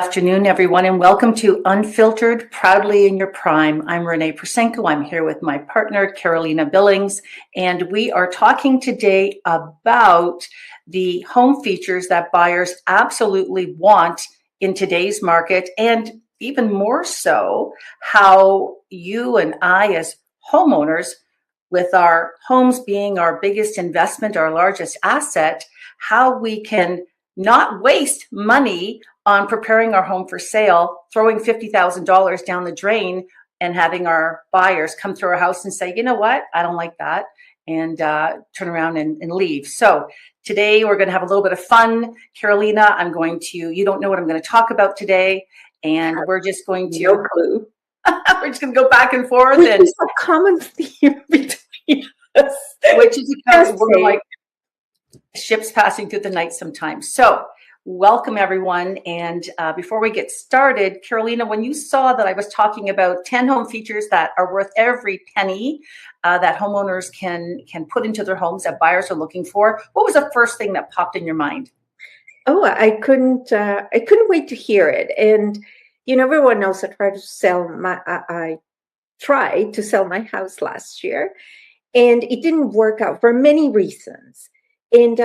Afternoon, everyone, and welcome to Unfiltered, Proudly in Your Prime. I'm Renee Procenko. I'm here with my partner, Carolina Billings, and we are talking today about the home features that buyers absolutely want in today's market, and even more so, how you and I as homeowners, with our homes being our biggest investment, our largest asset, how we can not waste money on preparing our home for sale, throwing $50,000 down the drain and having our buyers come through our house and say, you know what, I don't like that, and turn around and leave. So today we're going to have a little bit of fun. Carolina, you don't know what I'm going to talk about today, and we're just going to, no clue. We're just going to go back and forth. Which is a common theme between us. Which is because we're like ships passing through the night sometimes. So welcome, everyone. And before we get started, Carolina, when you saw that I was talking about 10 home features that are worth every penny that homeowners can put into their homes that buyers are looking for, what was the first thing that popped in your mind? Oh, I couldn't wait to hear it. And everyone knows I tried to sell my house last year, and it didn't work out for many reasons. And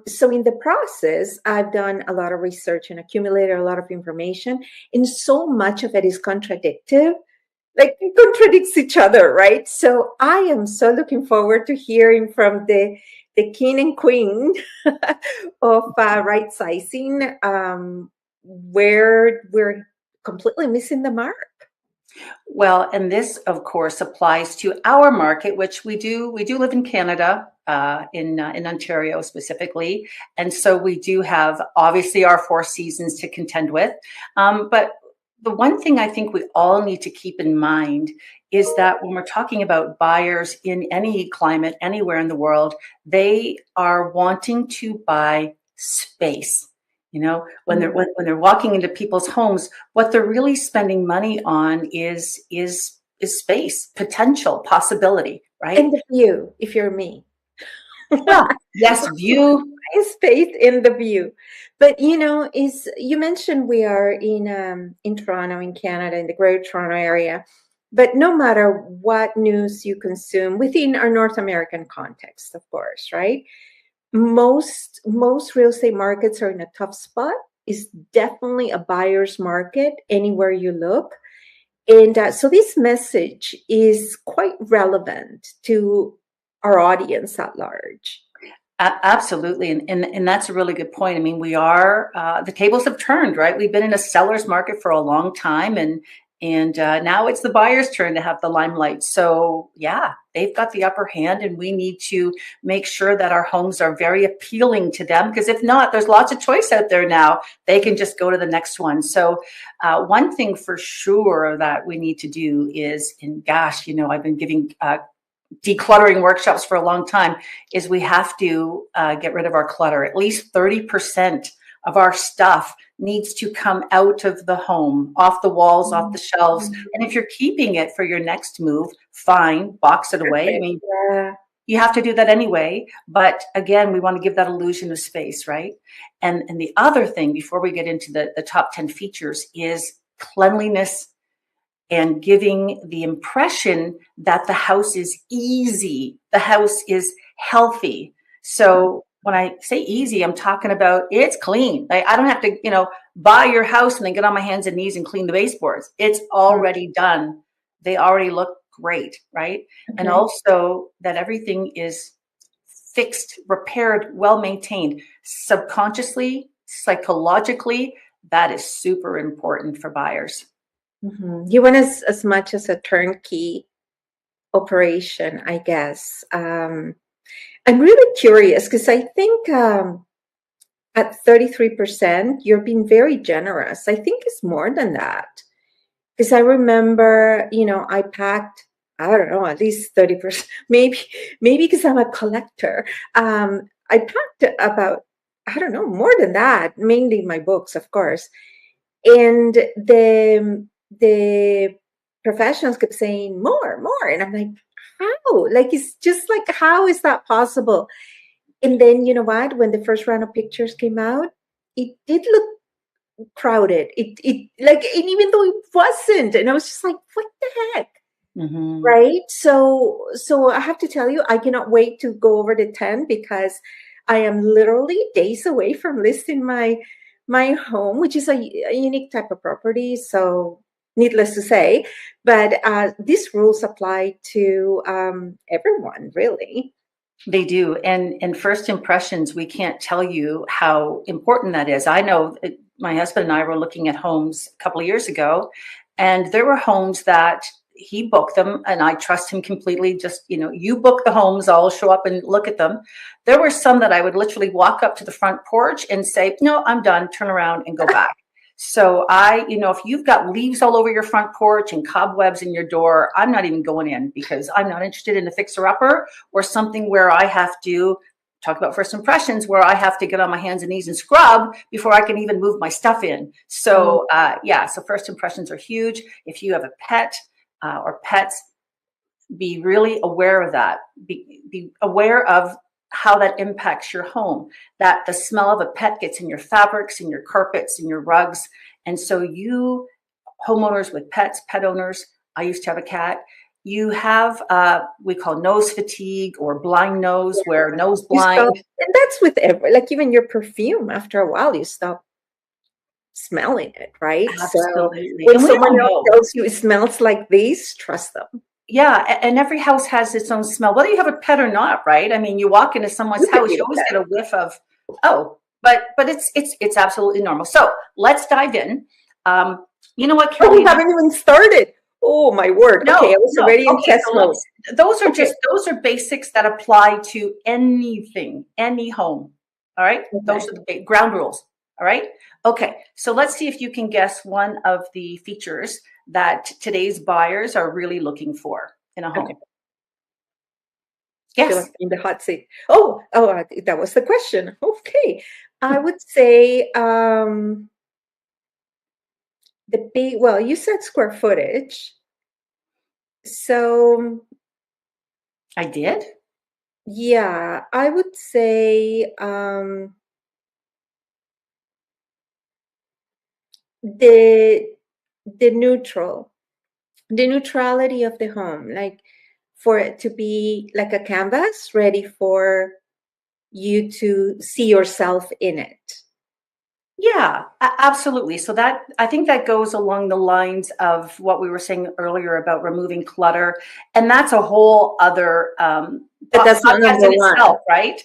so in the process, I've done a lot of research and accumulated a lot of information. And so much of it is contradictive, like it contradicts each other, right? So I am so looking forward to hearing from the king and queen of right sizing, where we're completely missing the mark. Well, and this, of course, applies to our market, which we do live in Canada, in Ontario specifically. And so we do have obviously our four seasons to contend with. But the one thing I think we all need to keep in mind is that when we're talking about buyers in any climate, anywhere in the world, they are wanting to buy space. When they're walking into people's homes, what they're really spending money on is space, potential, possibility, right? And the view, if you're me. Yeah. Yes, view. Space in the view. But you mentioned we are in Toronto, in Canada, in the Greater Toronto area. But no matter what news you consume within our North American context, of course, right? Most real estate markets are in a tough spot. It's definitely a buyer's market anywhere you look. And so this message is quite relevant to our audience at large. Absolutely. And that's a really good point. I mean, we are, the tables have turned, right? We've been in a seller's market for a long time, and now it's the buyer's turn to have the limelight. So yeah, they've got the upper hand, and we need to make sure that our homes are very appealing to them, because if not, there's lots of choice out there now. They can just go to the next one. So one thing for sure that we need to do is, and gosh, I've been giving decluttering workshops for a long time, is we have to get rid of our clutter. At least 30% of our stuff needs to come out of the home, off the walls, off the shelves. And if you're keeping it for your next move, fine, box it away. I mean, you have to do that anyway. But again, we want to give that illusion of space, right? And the other thing, before we get into the top 10 features, is cleanliness and giving the impression that the house is easy, the house is healthy. So when I say easy, I'm talking about it's clean. I don't have to, buy your house and then get on my hands and knees and clean the baseboards. It's already done. They already look great, right? Okay. And also that everything is fixed, repaired, well maintained. Subconsciously, psychologically, that is super important for buyers. Mm-hmm. You want as much as a turnkey operation, I guess. I'm really curious because I think at 33%, you're being very generous. I think it's more than that. Because I remember, I packed, I don't know, at least 30%, maybe because I'm a collector. I packed about, I don't know, more than that, mainly my books, of course. And the professionals kept saying more, and I'm like, how? Like, it's just like, how is that possible? And then, you know what? When the first round of pictures came out, it did look crowded. It like, and even though it wasn't, and I was just like, what the heck? Hmm. Right. So I have to tell you, I cannot wait to go over the 10 because I am literally days away from listing my home, which is a unique type of property. So needless to say, but these rules apply to everyone, really. They do. And first impressions, we can't tell you how important that is. I know my husband and I were looking at homes a couple of years ago, and there were homes that he booked them, and I trust him completely. Just, you book the homes, I'll show up and look at them. There were some that I would literally walk up to the front porch and say, no, I'm done, turn around and go back. So if you've got leaves all over your front porch and cobwebs in your door, I'm not even going in because I'm not interested in a fixer-upper or something where I have to talk about first impressions, where I have to get on my hands and knees and scrub before I can even move my stuff in. So so first impressions are huge. If you have a pet or pets, be really aware of that. Be aware of how that impacts your home, that the smell of a pet gets in your fabrics, in your carpets, in your rugs. And so you homeowners with pets, pet owners, I used to have a cat. You have we call nose fatigue or blind nose, where nose You stop, blind. and that's with every, like even your perfume. After a while, you stop smelling it, right? So Absolutely. when And we someone all else know. tells you it smells like this, trust them. Yeah, and every house has its own smell, whether you have a pet or not, right? I mean, you walk into someone's You could house, be you a always pet. get a whiff of, oh, but it's absolutely normal. So let's dive in. You know what, Oh, we Carolina? haven't even started. Oh my word. Okay, I No, was no. already in Okay, test so mode. Okay. those are basics that apply to anything, any home. All right, those Okay. are the ground rules. All right. Okay, so let's see if you can guess one of the features that today's buyers are really looking for in a Okay. home. Feel like Yes, in the hot seat. Oh, that was the question. Okay. I would say the big, well, you said square footage. So I did. yeah, I would say the the neutral, the neutrality of the home, like for it to be like a canvas ready for you to see yourself in it. Yeah, absolutely. So that I think that goes along the lines of what we were saying earlier about removing clutter, and that's a whole other But that's not podcast number in one. itself, right?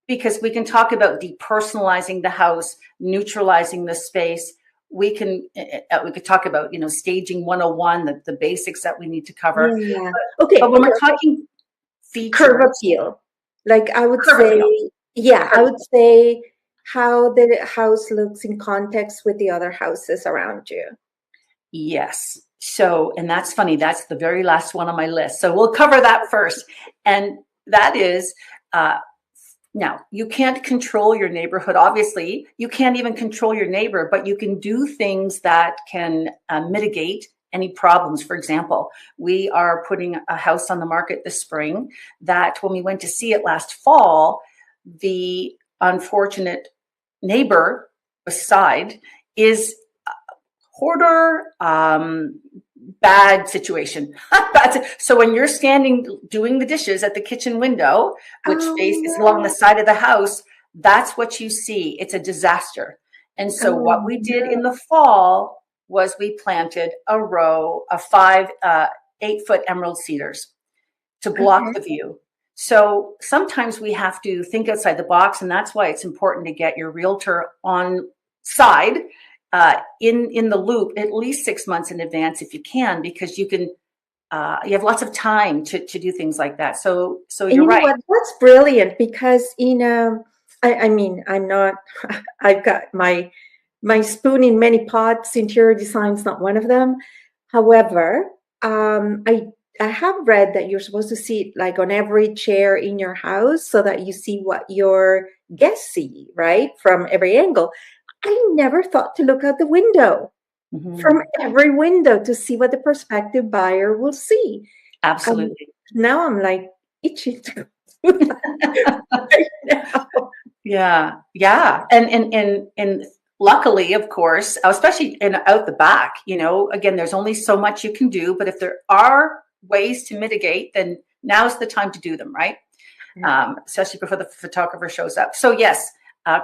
Because we can talk about depersonalizing the house, neutralizing the space. We could talk about staging 101, the basics that we need to cover. Yeah. But Okay. when we're talking Curb features, appeal. Like I would curb say, appeal, yeah, I curb would say how the house looks in context with the other houses around you. Yes. So, and that's funny. That's the very last one on my list. So we'll cover that first. And that is, uh, now you can't control your neighborhood. Obviously, you can't even control your neighbor, but you can do things that can mitigate any problems. For example, we are putting a house on the market this spring that when we went to see it last fall, the unfortunate neighbor beside is hoarder, bad situation. So when you're standing doing the dishes at the kitchen window, which Oh faces along the no. side of the house, that's what you see. It's a disaster. And so Oh what we did no. in the fall was we planted a row of 8-foot emerald cedars to block Okay. the view. So sometimes we have to think outside the box, and that's why it's important to get your realtor on side in the loop at least 6 months in advance if you can, because you have lots of time to do things like that. So And you're you know right. what? That's brilliant because I mean, I'm not. I've got my spoon in many pots. Interior design's not one of them. However, I have read that you're supposed to sit like on every chair in your house so that you see what your guests see, right, from every angle. I never thought to look out the window from Mhm. every window to see what the prospective buyer will see. Um, Absolutely. now I'm like itching to do that right now. Yeah, yeah, and luckily, of course, especially out the back, again, there's only so much you can do, but if there are ways to mitigate, then now's the time to do them, right? Especially before the photographer shows up. So yes,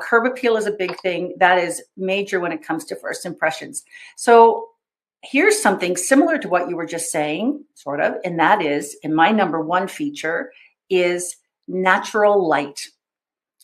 curb appeal is a big thing. That is major when it comes to first impressions. So here's something similar to what you were just saying, sort of, and that is, in my number one feature is natural light.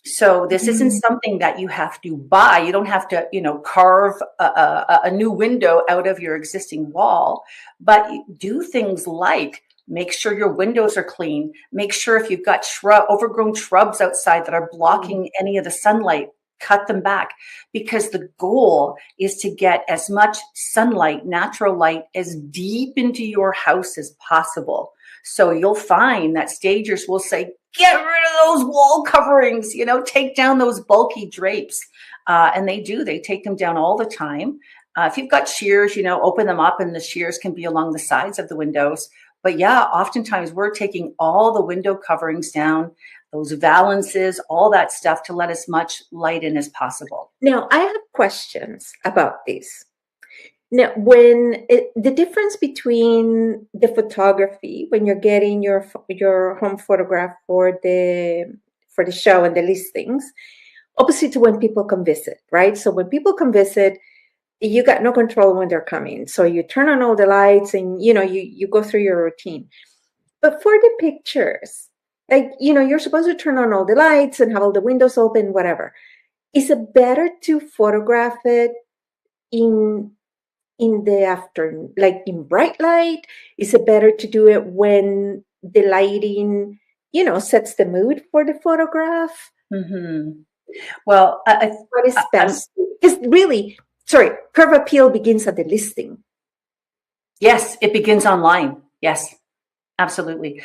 So this isn't something that you have to buy. You don't have to, carve a new window out of your existing wall, but do things like make sure your windows are clean. Make sure if you've got overgrown shrubs outside that are blocking any of the sunlight, cut them back, because the goal is to get as much sunlight, natural light, as deep into your house as possible. So you'll find that stagers will say, get rid of those wall coverings, take down those bulky drapes. And they do, they take them down all the time. If you've got shears, open them up, and the shears can be along the sides of the windows. But yeah, oftentimes we're taking all the window coverings down, those valances, all that stuff, to let as much light in as possible. Now, I have questions about this. Now, the difference between the photography when you're getting your home photograph for the show and the listings, opposite to when people come visit, right? So when people come visit, you got no control when they're coming. So you turn on all the lights and, you go through your routine. But for the pictures, like, you're supposed to turn on all the lights and have all the windows open, whatever. Is it better to photograph it in the afternoon, like in bright light? Is it better to do it when the lighting, sets the mood for the photograph? Mm-hmm. Well, what is best? Because really, curb appeal begins at the listing. Yes, it begins online. Yes, absolutely.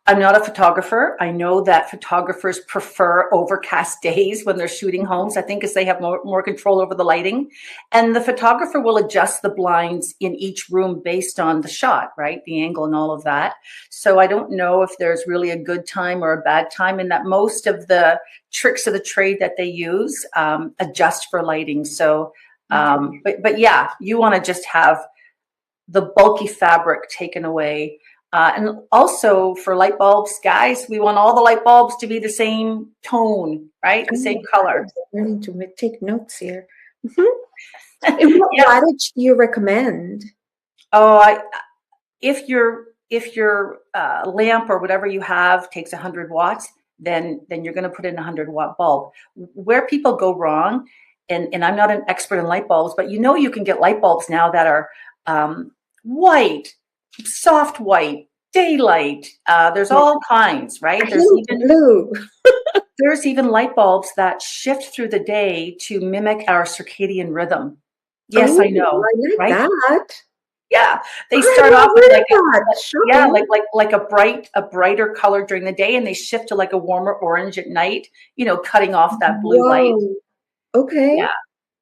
I'm not a photographer. I know that photographers prefer overcast days when they're shooting homes, I think, because they have more control over the lighting. And the photographer will adjust the blinds in each room based on the shot, right? The angle and all of that. So I don't know if there's really a good time or a bad time, and that most of the tricks of the trade that they use adjust for lighting. So, but yeah, you want to just have the bulky fabric taken away. And also for light bulbs, guys, we want all the light bulbs to be the same tone, right? The same color. I need to take notes here. And what wattage do you recommend? Oh, if your lamp or whatever you have takes 100 watts, then you're going to put in a 100-watt bulb. Where people go wrong, and I'm not an expert in light bulbs, but you can get light bulbs now that are white, soft white, daylight. There's all kinds, right? There's even blue. There's even light bulbs that shift through the day to mimic our circadian rhythm. Yes, I know. I like right? that. Yeah, they start off with like a brighter color during the day, and they shift to like a warmer orange at night. Cutting off that blue light. Okay. Yeah.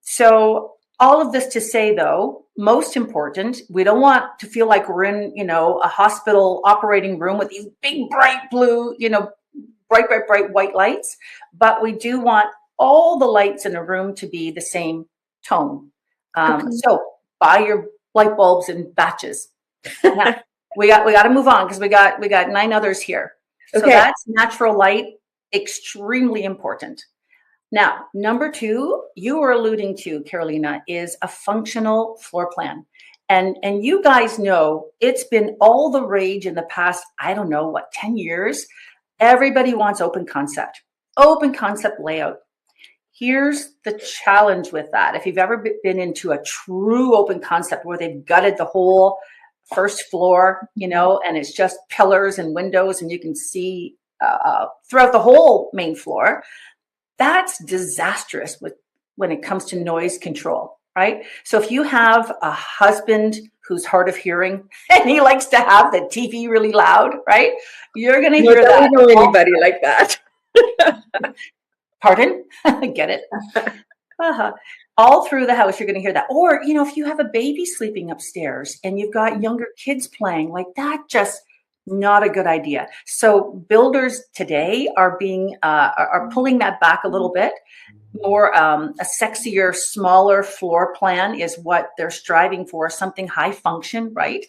So all of this to say, though, most important, we don't want to feel like we're in, a hospital operating room with these big, bright blue, bright white lights. But we do want all the lights in a room to be the same tone. So buy your light bulbs in batches. Now, we got to move on because we got 9 others here. So that's natural light, extremely important. Now, number 2, you were alluding to, Carolina, is a functional floor plan. And you guys know it's been all the rage in the past, 10 years. Everybody wants open concept layout. Here's the challenge with that. If you've ever been into a true open concept where they've gutted the whole first floor, and it's just pillars and windows, and you can see throughout the whole main floor, that's disastrous when it comes to noise control, right? So if you have a husband who's hard of hearing and he likes to have the TV really loud, right? You're going to hear that. I don't know anybody like that. Pardon? Get it? All through the house, you're going to hear that. Or, if you have a baby sleeping upstairs and you've got younger kids playing, like that, just not a good idea. So builders today are pulling that back a little bit. more a sexier, smaller floor plan is what they're striving for, something high function, right?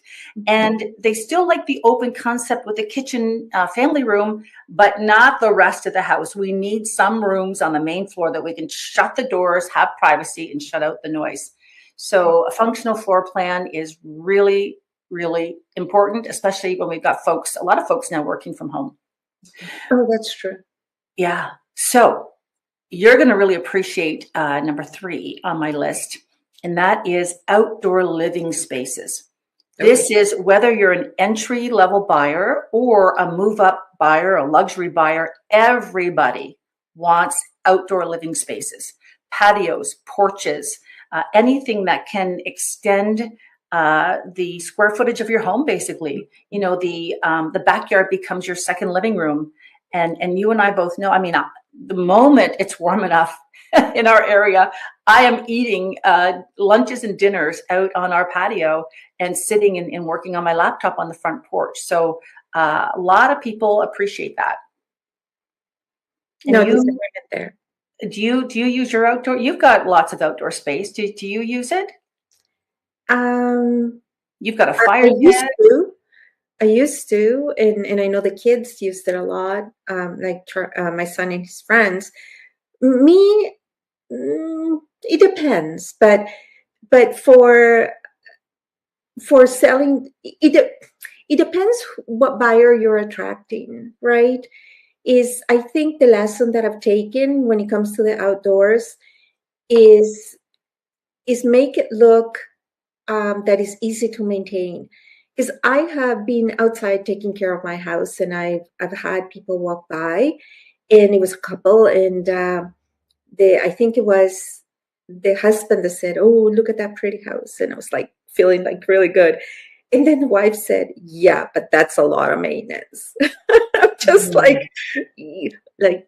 And they still like the open concept with the kitchen, family room, but not the rest of the house. We need some rooms on the main floor that we can shut the doors, have privacy, and shut out the noise. So a functional floor plan is really, really important, especially when we've got a lot of folks now working from home. Oh, that's true. Yeah. So you're going to really appreciate number 3 on my list, and that is outdoor living spaces. This is whether you're an entry-level buyer or a move-up buyer, a luxury buyer, everybody wants outdoor living spaces, patios, porches, anything that can extend the square footage of your home, basically. You know, the backyard becomes your second living room. And you and I both know, I mean, the moment it's warm enough in our area, I am eating lunches and dinners out on our patio and sitting and working on my laptop on the front porch. So a lot of people appreciate that. And No disagreement there. Do you use your outdoor? You've got lots of outdoor space. Do you use it? You've got a fire pit. I used to, and I know the kids used it a lot, like my son and his friends. Me, it depends, but for selling, it depends what buyer you're attracting, right? I think the lesson that I've taken when it comes to the outdoors is make it look that is easy to maintain. Because I have been outside taking care of my house, and I've had people walk by, and it was a couple, and I think it was the husband that said, "Oh, look at that pretty house," and I was like feeling like really good, and then the wife said, "Yeah, but that's a lot of maintenance." Just like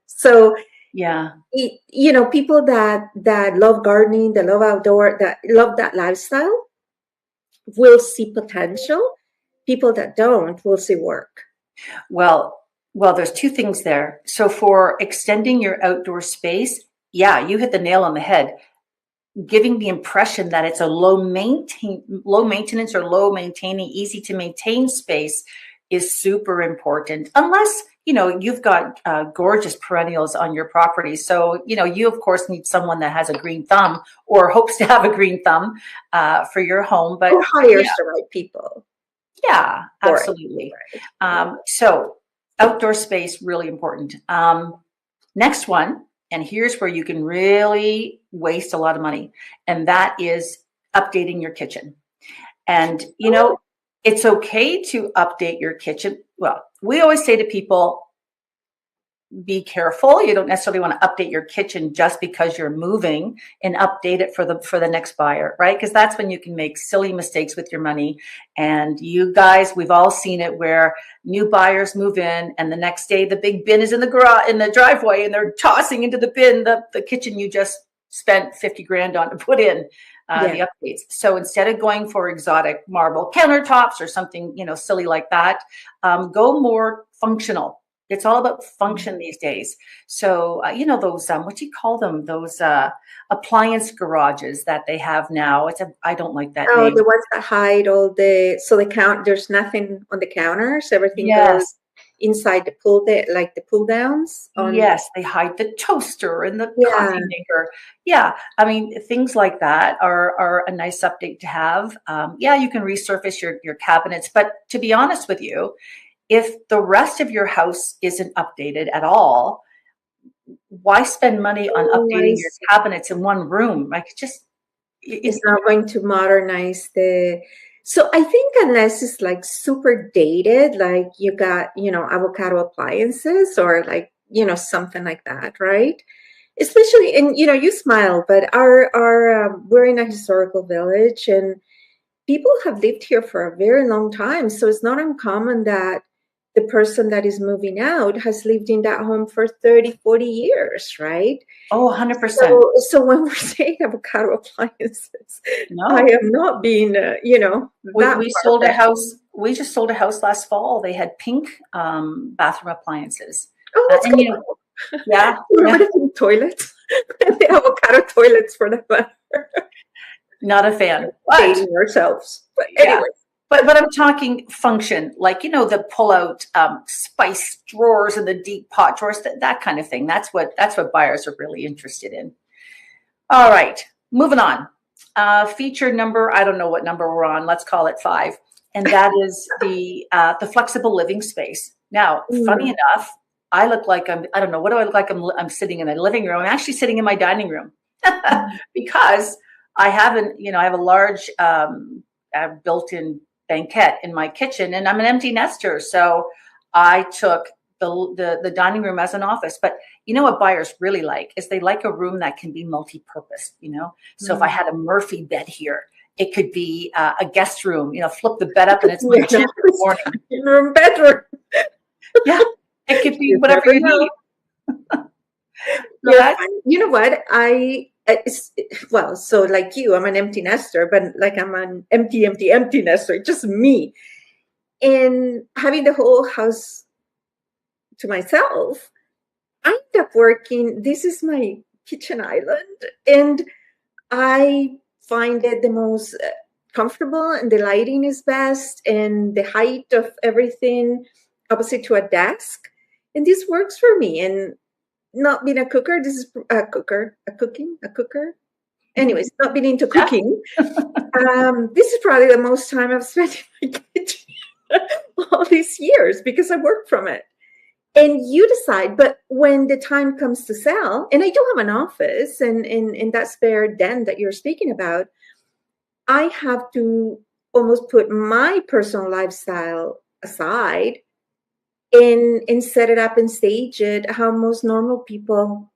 so. Yeah. You know, people that love gardening, that love outdoor, that love that lifestyle will see potential. People that don't will see work. Well, there's 2 things there. So for extending your outdoor space, yeah, you hit the nail on the head. Giving the impression that it's a low maintenance or low maintaining, easy to maintain space is super important. Unless, you know, you've got gorgeous perennials on your property. So, you know, you of course need someone that has a green thumb or hopes to have a green thumb for your home. But or hires the right people. Yeah, absolutely. So outdoor space, really important. Next one, and here's where you can really waste a lot of money, and that is updating your kitchen. And, you know, it's okay to update your kitchen. Well, we always say to people, be careful. You don't necessarily want to update your kitchen just because you're moving, and update it for the next buyer, right? Because that's when you can make silly mistakes with your money. And you guys, we've all seen it where new buyers move in, and the next day the big bin is in the garage, in the driveway, and they're tossing into the bin the kitchen you just spent 50 grand on to put in the updates. So instead of going for exotic marble countertops or something, you know, silly like that, go more functional. It's all about function these days. So, you know, those, what do you call them? Those appliance garages that they have now. I don't like that name. The ones that hide all there's nothing on the counters. Everything goes inside the pull downs. Yes, they hide the toaster and the coffee maker. Yeah, I mean, things like that are a nice update to have. You can resurface your cabinets, but to be honest with you, if the rest of your house isn't updated at all, why spend money on updating your cabinets in one room? Like, it's not going to modernize so I think unless it's like super dated, like you got, you know, avocado appliances or like, you know, something like that, right? Especially, and you know, you smile, but we're in a historical village, and people have lived here for a very long time. So it's not uncommon that the person that is moving out has lived in that home for 30, 40 years, right? Oh, 100%. So when we're saying avocado appliances, I am not being, you know, we sold a house. We just sold a house last fall. They had pink bathroom appliances. Oh, that's cool. You know, Yeah, yeah. Limited toilets. The avocado toilets for the fun. Not a fan. But Dating ourselves. But yeah. anyway. But I'm talking function, like, the pull-out spice drawers and the deep pot drawers, that kind of thing. That's what buyers are really interested in. All right, moving on. Feature number, I don't know what number we're on. Let's call it 5, and that is the flexible living space. Now, funny Mm. enough, I look like I don't know, what do I look like? I'm sitting in a living room. I'm actually sitting in my dining room because I have a large built-in banquette in my kitchen, and I'm an empty nester. So I took the dining room as an office. But you know what buyers really like is they like a room that can be multi-purpose. So if I had a Murphy bed here, it could be a guest room. Flip the bed up and it's my gym in the morning. Room, bedroom. Yeah, it could be You whatever never you know. need. Yeah, you know what? Well, so like you, I'm an empty nester, but like I'm an empty nester, just me. And having the whole house to myself, I end up working. This is my kitchen island, and I find it the most comfortable, and the lighting is best, and the height of everything opposite to a desk. And this works for me. And not being a cooker, this is a cooker, a cooker. Anyways, not being into cooking. This is probably the most time I've spent in my kitchen all these years because I work from it. And you decide, but when the time comes to sell, and I do have an office and in that spare den that you're speaking about, I have to almost put my personal lifestyle aside and set it up and stage it how most normal people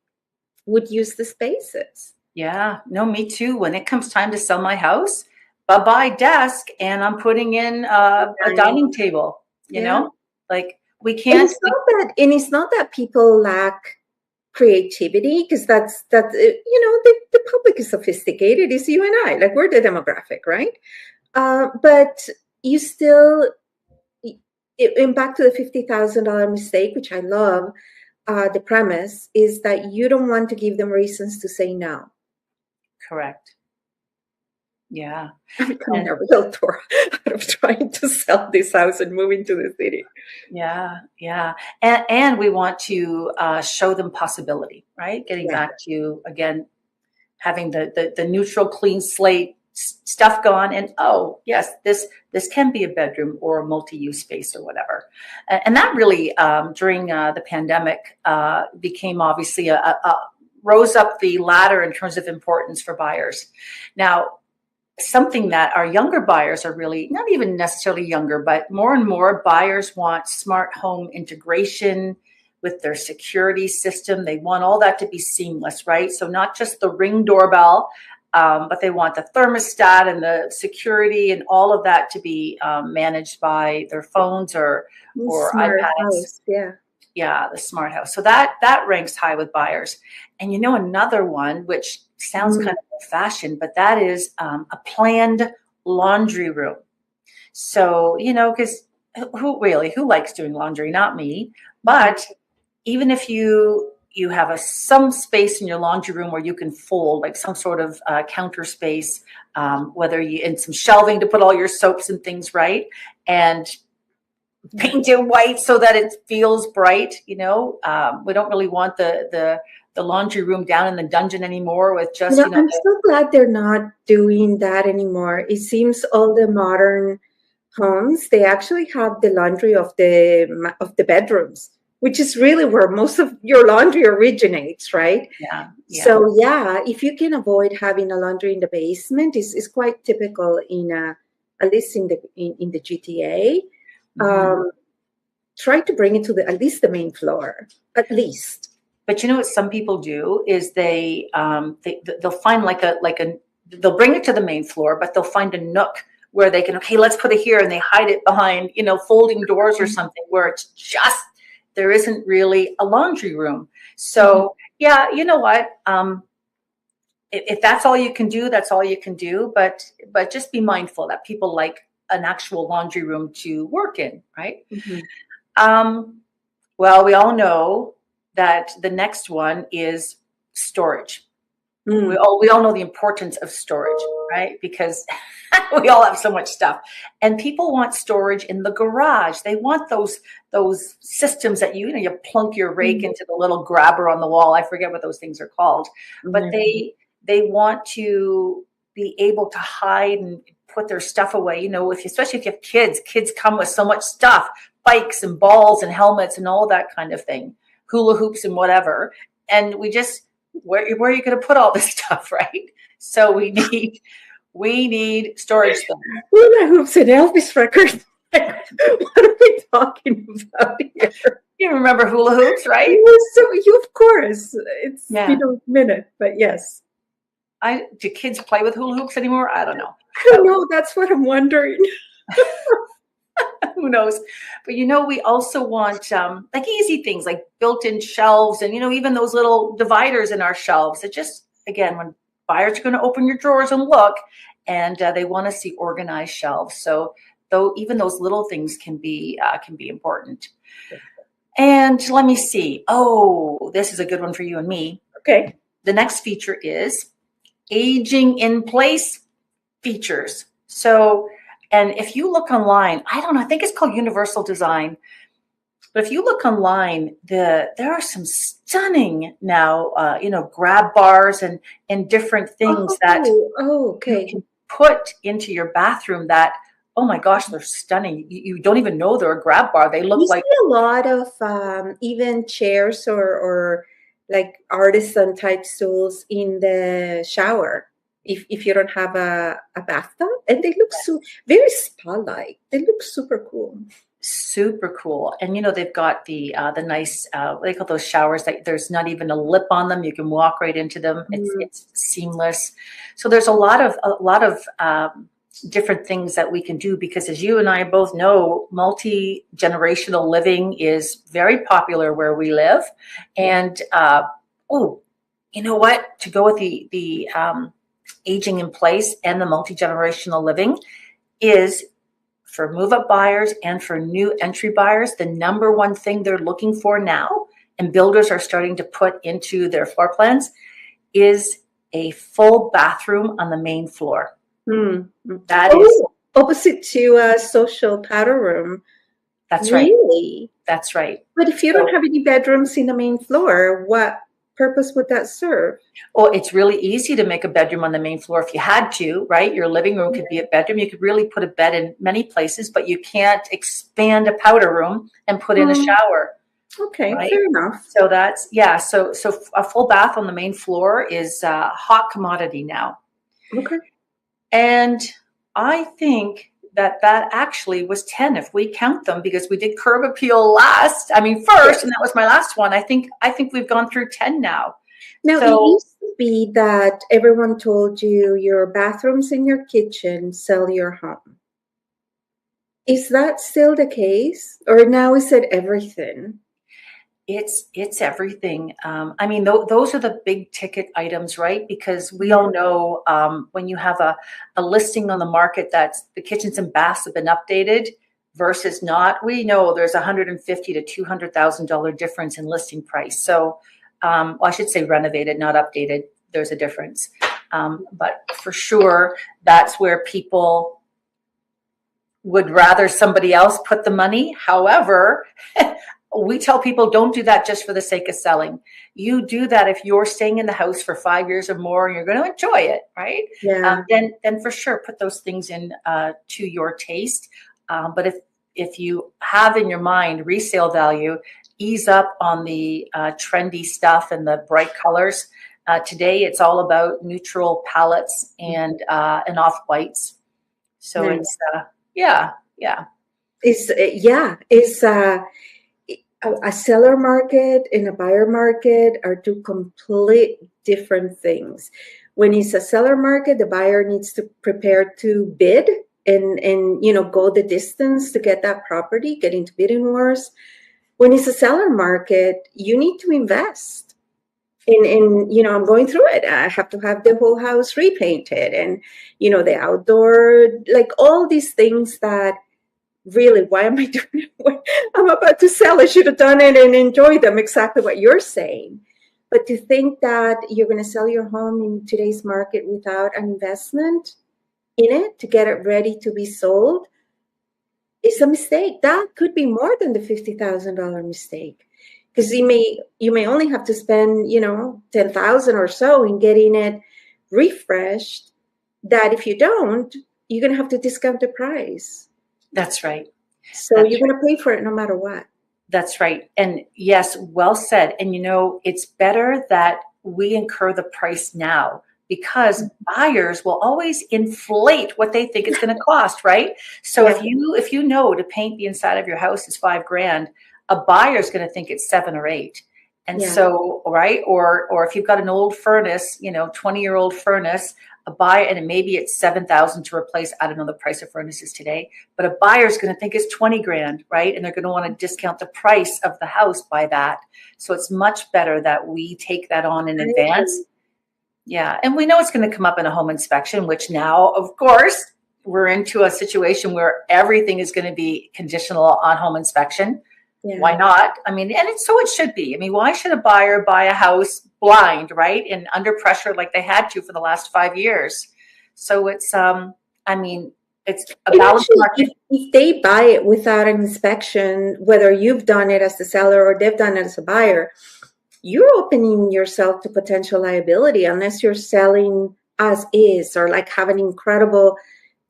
would use the spaces. Yeah, no, me too. When it comes time to sell my house, bye-bye desk, and I'm putting in a dining table, like we And can't. it's not that people lack creativity, because that's the public is sophisticated. It's you and I, like we're the demographic, right? But you still, and back to the $50,000 mistake, which I love. The premise is that you don't want to give them reasons to say no. Correct. Yeah. I'm becoming a realtor out of trying to sell this house and move into the city. Yeah, yeah. And we want to show them possibility, right? Getting back to, again, having the neutral, clean slate stuff gone, and yes, this can be a bedroom or a multi-use space or whatever. And that really, during the pandemic, became obviously rose up the ladder in terms of importance for buyers. Now, something that our younger buyers are really, not even necessarily younger, but more and more buyers want smart home integration with their security system. They want all that to be seamless, right? So not just the Ring doorbell, but they want the thermostat and the security and all of that to be managed by their phones or smart iPads. House, Yeah, the smart house. So that ranks high with buyers. And another one, which sounds kind of old-fashioned, but that is a planned laundry room. So, because who likes doing laundry? Not me. But even if you have some space in your laundry room where you can fold, like some sort of counter space, whether and some shelving to put all your soaps and things, right? And paint it white so that it feels bright. We don't really want the laundry room down in the dungeon anymore with just, I'm so glad they're not doing that anymore. It seems all the modern homes, they actually have the laundry of the bedrooms, which is really where most of your laundry originates, right? Yeah. So if you can avoid having a laundry in the basement, is quite typical at least in the GTA. Try to bring it to at least the main floor, at least. But what some people do is they'll find they'll bring it to the main floor, but they'll find a nook where they can, okay, let's put it here, and they hide it behind, folding doors or something where it's just, there isn't really a laundry room. So you know what? If that's all you can do, that's all you can do. But just be mindful that people like an actual laundry room to work in, right? Well, we all know that the next one is storage. Mm. We all know the importance of storage, right? Because we all have so much stuff, and people want storage in the garage. They want those systems that you plunk your rake into the little grabber on the wall. I forget what those things are called, but they want to be able to hide and put their stuff away. Especially if you have kids come with so much stuff, bikes and balls and helmets and all that kind of thing, hula hoops and whatever, and we just where are you going to put all this stuff, right? So we need storage things. Hula hoops and Elvis records. What are we talking about here? You remember hula hoops, right? You of course. It's been a minute, but yes. Do kids play with hula hoops anymore? I don't know. I don't know. That's what I'm wondering. Who knows? But we also want like easy things like built-in shelves and even those little dividers in our shelves. It just, again, when buyers are going to open your drawers and look, and they want to see organized shelves. So even those little things can be important. And let me see. Oh, this is a good one for you and me. Okay. The next feature is aging in place features. So, and if you look online, I don't know, I think it's called Universal Design. But if you look online, there are some stunning now, grab bars and different things that you can put into your bathroom that, oh my gosh, they're stunning. You don't even know they're a grab bar. They look like a lot of even chairs or like artisan type stools in the shower. If you don't have a bathtub, and they look so very spa-like. They look super cool. Super cool. And they've got the nice what they call those showers that there's not even a lip on them. You can walk right into them. It's seamless. So there's a lot of different things that we can do, because as you and I both know, multi-generational living is very popular where we live. And you know what? To go with the aging in place and the multi-generational living is, for move-up buyers and for new entry buyers, the number one thing they're looking for now, and builders are starting to put into their floor plans, is a full bathroom on the main floor. That is opposite to a social powder room. That's right. Really? That's right. But if you don't have any bedrooms in the main floor, what purpose would that serve? Well, it's really easy to make a bedroom on the main floor if you had to, right? Your living room could be a bedroom. You could really put a bed in many places, but you can't expand a powder room and put in a shower. Okay, right? fair enough. So that's, so a full bath on the main floor is a hot commodity now. Okay. And I think that actually was 10 if we count them, because we did curb appeal first, and that was my last one. I think we've gone through 10 now. Now, it used to be that everyone told you your bathrooms in your kitchen sell your home. Is that still the case? Or now is it everything? It's everything. Those are the big ticket items, right? Because we all know when you have a listing on the market that's the kitchens and baths have been updated versus not, we know there's $150,000 to $200,000 difference in listing price. So, I should say renovated, not updated. There's a difference. But for sure, that's where people would rather somebody else put the money. However, we tell people don't do that just for the sake of selling. You do that if you're staying in the house for 5 years or more, and you're going to enjoy it, right? Yeah. Then for sure, put those things in to your taste. But if you have in your mind resale value, ease up on the trendy stuff and the bright colors. Today, it's all about neutral palettes and off whites. So nice. It's a seller market and a buyer market are two complete different things. When it's a seller market, the buyer needs to prepare to bid and go the distance to get that property, get into bidding wars. When it's a seller market, you need to invest. And I'm going through it. I have to have the whole house repainted and, the outdoor, like all these things that really, why am I doing it? When I'm about to sell, I should have done it and enjoy them, exactly what you're saying. But to think that you're going to sell your home in today's market without an investment in it to get it ready to be sold is a mistake. That could be more than the $50,000 mistake, because you may only have to spend, you know, 10,000 or so in getting it refreshed. That if you don't, you're going to have to discount the price. That's right. So you're going to pay for it no matter what. That's right. And yes, well said. And you know, it's better that we incur the price now, because buyers will always inflate what they think it's going to cost, right? So if you know to paint the inside of your house is $5,000, a buyer's going to think it's 7 or 8. And so, right? Or if you've got an old furnace, you know, 20-year-old furnace, a buyer, and maybe it's 7,000 to replace. I don't know the price of furnaces today, but a buyer's going to think it's 20 grand, right? And they're going to want to discount the price of the house by that. So it's much better that we take that on in advance. Yeah. And we know it's going to come up in a home inspection, which now, of course, we're into a situation where everything is going to be conditional on home inspection. Yeah. Why not? I mean, and so it should be. I mean, why should a buyer buy a house blind, right? And under pressure like they had to for the last 5 years. So it's, I mean, it's a balanced market. If they buy it without an inspection, whether you've done it as the seller or they've done it as a buyer, you're opening yourself to potential liability unless you're selling as is, or like have an incredible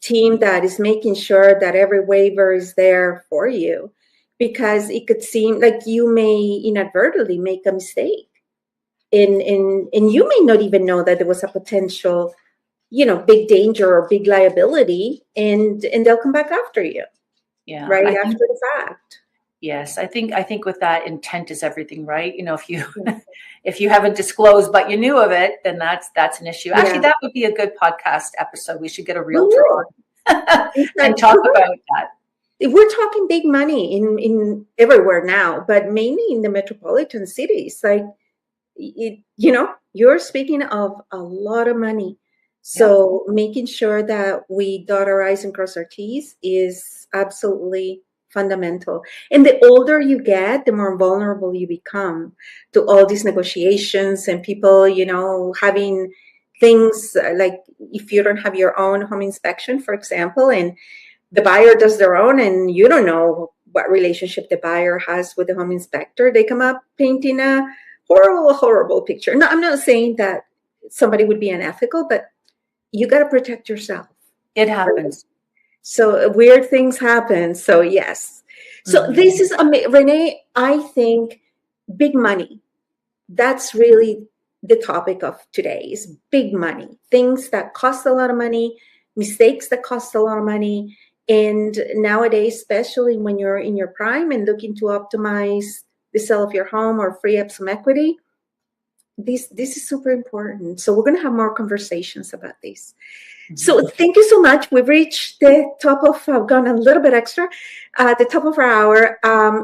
team that is making sure that every waiver is there for you. Because it could seem like you may inadvertently make a mistake, and you may not even know that there was a potential, you know, big danger or big liability, and they'll come back after you, right after the fact. Yes, I think with that, intent is everything, right? You know, if you haven't disclosed but you knew of it, then that's an issue. Actually, that would be a good podcast episode. We should get a realtor on and talk about that. We're talking big money in everywhere now, but mainly in the metropolitan cities. Like, you know, you're speaking of a lot of money. So making sure that we dot our I's and cross our T's is absolutely fundamental. And the older you get, the more vulnerable you become to all these negotiations and people, you know, having things like, if you don't have your own home inspection, for example, and the buyer does their own, and you don't know what relationship the buyer has with the home inspector, they come up painting a horrible picture. No, I'm not saying that somebody would be unethical, but you got to protect yourself. It happens. So weird things happen. So yes. So this is, Renee, I think big money. That's really the topic of today, is big money. Things that cost a lot of money, mistakes that cost a lot of money. And nowadays, especially when you're in your prime and looking to optimize the sale of your home or free up some equity, this is super important. So we're going to have more conversations about this. So thank you so much. We've reached the top of, I've gone a little bit extra, the top of our hour.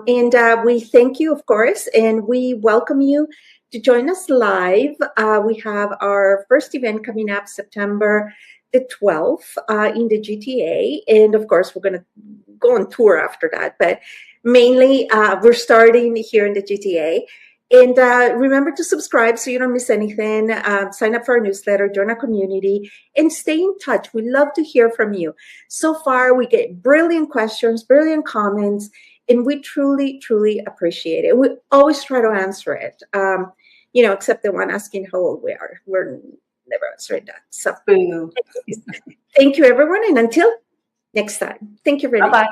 And we thank you, of course, and we welcome you to join us live. We have our first event coming up September the 12th in the GTA. And of course, we're going to go on tour after that. But mainly, we're starting here in the GTA. And remember to subscribe so you don't miss anything. Sign up for our newsletter, join our community, and stay in touch. We love to hear from you. So far, we get brilliant questions, brilliant comments, and we truly, truly appreciate it. We always try to answer it, you know, except the one asking how old we are. We're never answering that. So thank you, everyone. And until next time, thank you, Renee. Bye-bye.